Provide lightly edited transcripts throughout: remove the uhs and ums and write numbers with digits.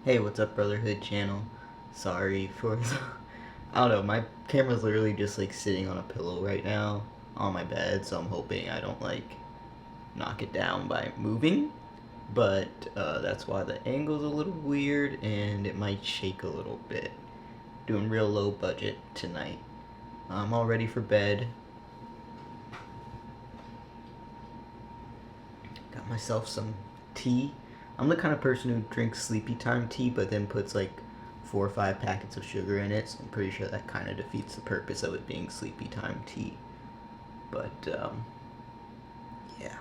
Hey, what's up, Brotherhood channel? Sorry for I don't know, my camera's literally just like sitting on a pillow right now on my bed, so I'm hoping I don't like knock it down by moving. But that's why the angle's a little weird and it might shake a little bit. Doing real low budget tonight. I'm all ready for bed. Got myself some tea. I'm the kind of person who drinks sleepy time tea but then puts like 4 or 5 packets of sugar in it, so I'm pretty sure that kind of defeats the purpose of it being sleepy time tea. But yeah,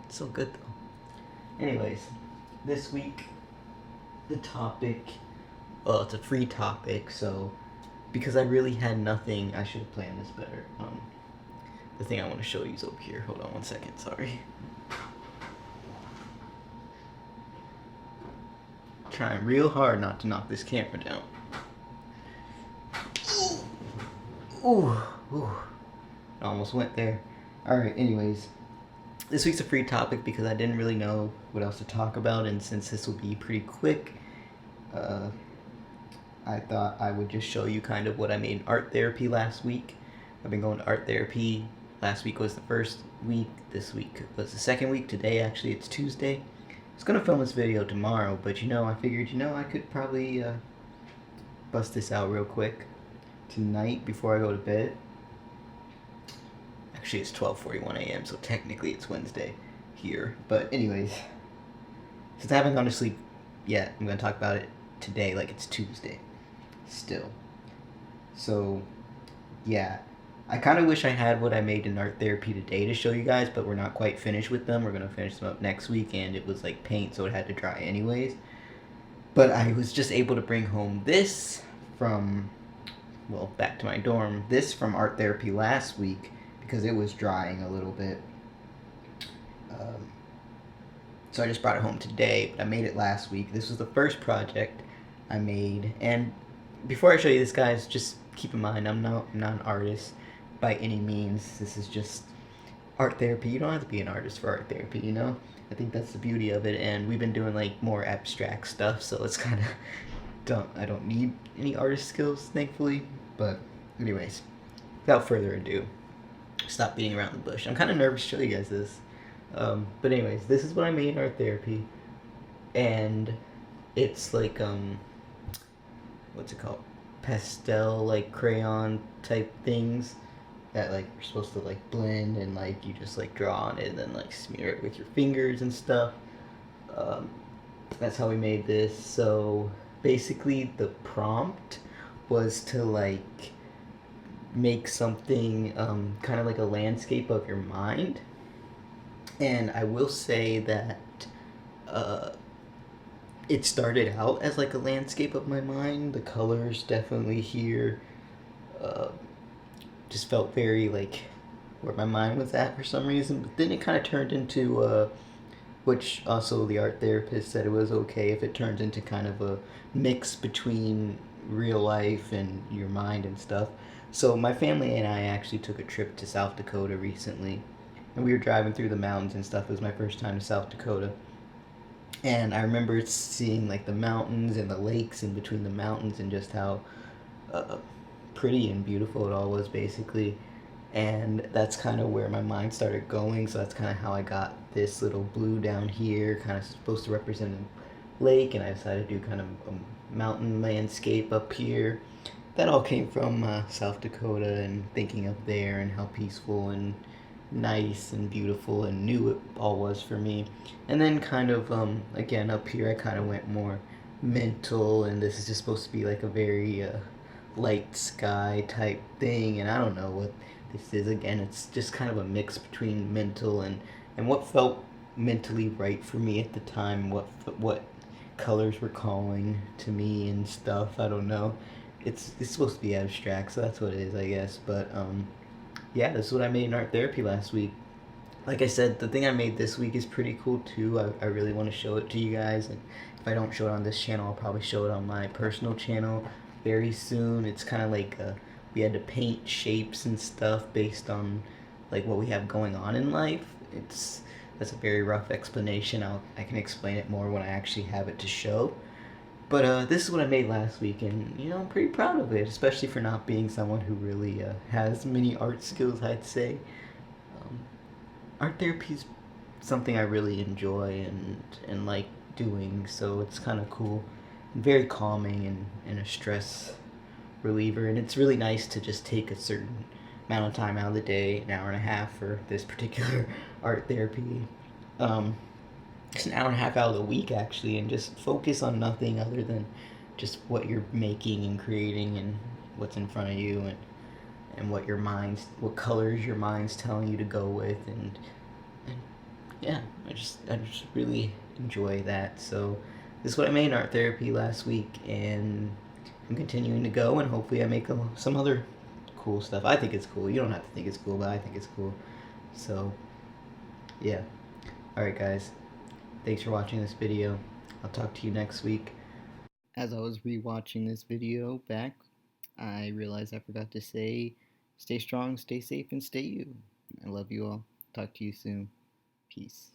it's so good though. Anyways, this week the topic, well, it's a free topic, so because I really had nothing, I should have planned this better. The thing I want to show you is over here. Hold on one second, sorry. Trying real hard not to knock this camera down. Ooh, ooh. I almost went there. Alright, anyways. This week's a free topic because I didn't really know what else to talk about, and since this will be pretty quick, I thought I would just show you kind of what I made in art therapy last week. I've been going to art therapy. Last week was the first week. This week was the second week. Today, actually, it's Tuesday. I was going to film this video tomorrow, but I figured, I could probably bust this out real quick tonight before I go to bed. Actually, it's 12:41 a.m., so technically it's Wednesday here. But anyways, since I haven't gone to sleep yet, I'm going to talk about it today like it's Tuesday still. So, yeah. I kind of wish I had what I made in art therapy today to show you guys, but we're not quite finished with them. We're going to finish them up next week, and it was like paint, so it had to dry anyways. But I was just able to bring home this from, well, back to my dorm, this from art therapy last week because it was drying a little bit. So I just brought it home today, but I made it last week. This was the first project I made, and before I show you this, guys, just keep in mind I'm not an artist by any means. This is just art therapy. You don't have to be an artist for art therapy, I think that's the beauty of it, and we've been doing like more abstract stuff, so it's kind of I don't need any artist skills, thankfully. But anyways, without further ado, stop beating around the bush. I'm kind of nervous to show you guys this. But anyways, this is what I made in art therapy, and it's like what's it called, pastel like crayon type things that like you're supposed to like blend, and like you just like draw on it and then like smear it with your fingers and stuff. That's how we made this. So basically the prompt was to like make something kind of like a landscape of your mind. And I will say that it started out as like a landscape of my mind. The colors definitely here just felt very like where my mind was at for some reason. But then it kind of turned into, which also the art therapist said it was okay if it turns into kind of a mix between real life and your mind and stuff. So my family and I actually took a trip to South Dakota recently, and we were driving through the mountains and stuff. It was my first time to South Dakota. And I remember seeing like the mountains and the lakes in between the mountains, and just how pretty and beautiful it all was, basically. And that's kind of where my mind started going. So that's kind of how I got this little blue down here, kind of supposed to represent a lake. And I decided to do kind of a mountain landscape up here. That all came from South Dakota, and thinking of there and how peaceful and nice and beautiful and new it all was for me. And then kind of again up here I kind of went more mental, and this is just supposed to be like a very light sky type thing, and I don't know what this is. Again, it's just kind of a mix between mental and what felt mentally right for me at the time, what colors were calling to me and stuff. I don't know, it's supposed to be abstract, so that's what it is, I guess. But yeah, this is what I made in art therapy last week. Like I said, the thing I made this week is pretty cool too. I really want to show it to you guys, and if I don't show it on this channel, I'll probably show it on my personal channel very soon. It's kind of like we had to paint shapes and stuff based on like what we have going on in life. It's that's a very rough explanation. I can explain it more when I actually have it to show. But this is what I made last week, and I'm pretty proud of it, especially for not being someone who really has many art skills. I'd say um, art therapy is something I really enjoy and like doing, so it's kind of cool, very calming and a stress reliever, and it's really nice to just take a certain amount of time out of the day, an hour and a half for this particular art therapy. Um, just an hour and a half out of the week actually, and just focus on nothing other than just what you're making and creating and what's in front of you and what colors your mind's telling you to go with and yeah, I just really enjoy that. So this is what I made in art therapy last week, and I'm continuing to go, and hopefully I make some other cool stuff. I think it's cool. You don't have to think it's cool, but I think it's cool. So yeah. All right, guys. Thanks for watching this video. I'll talk to you next week. As I was rewatching this video back, I realized I forgot to say, stay strong, stay safe, and stay you. I love you all. Talk to you soon. Peace.